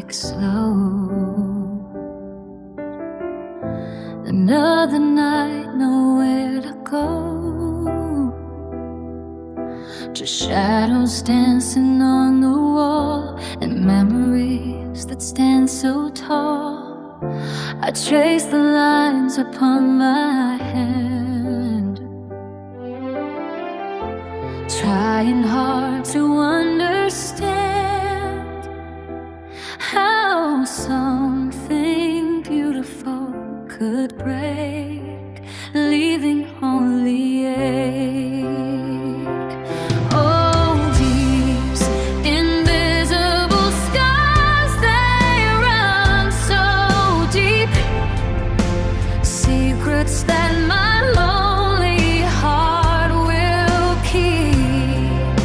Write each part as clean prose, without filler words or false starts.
like slow. Another night, nowhere to go. Just shadows dancing on the wall, and memories that stand so tall. I trace the lines upon my hand, trying hard to understand how something beautiful could break, leaving only ache. Oh, these invisible scars, they run so deep, secrets that my lonely heart will keep.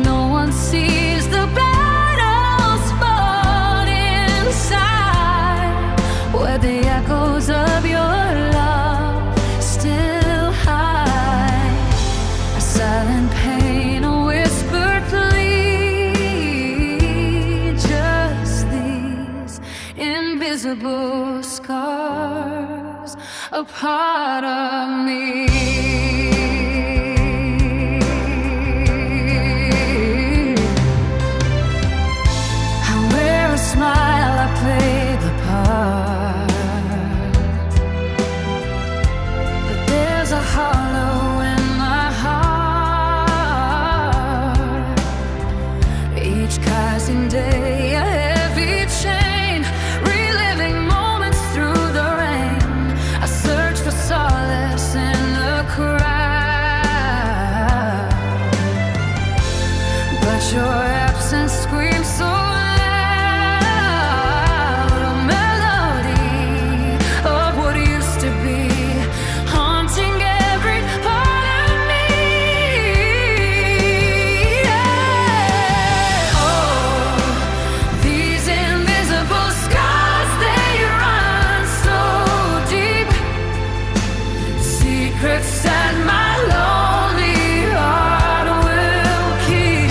No one sees the battles fought inside, where the echoes of your love still hide. A silent pain, a whispered plea, just these invisible scars, a part of me. I wear a smile, I play the part, but there's a hollow in my heart. Each passing day, a heavy chain, reliving moments through the rain. I search for solace in the crowd, but your absence screams so loud. A melody of what used to be, haunting every part of me. Yeah. Oh, these invisible scars, they run so deep, secrets that my lonely heart will keep.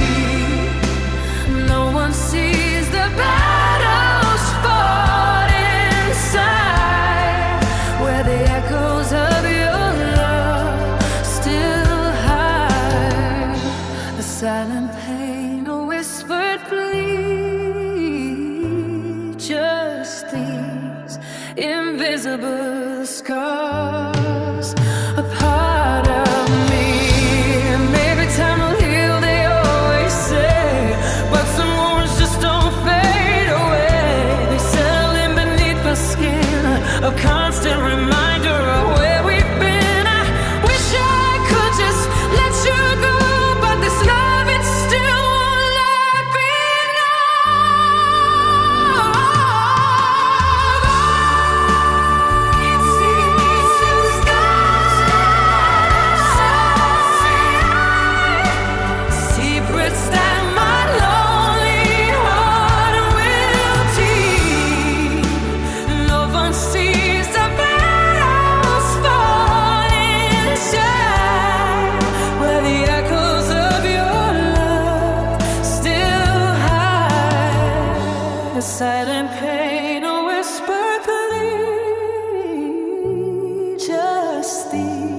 No one sees the battles fought inside, where the echoes of your love still hide. A silent pain, a whispered plea, just these invisible scars, a part of me. Maybe time will heal, they always say, but some wounds just don't fade away. They settle in beneath the skin, a constant reminder of where we've been. I wish I could just let you go, but this love, it still won't let me know. It's these scars, secrets that my lonely heart will keep. No one sees the battles fought inside, where the echoes of your love still hide. A silent pain, a whispered plea, just these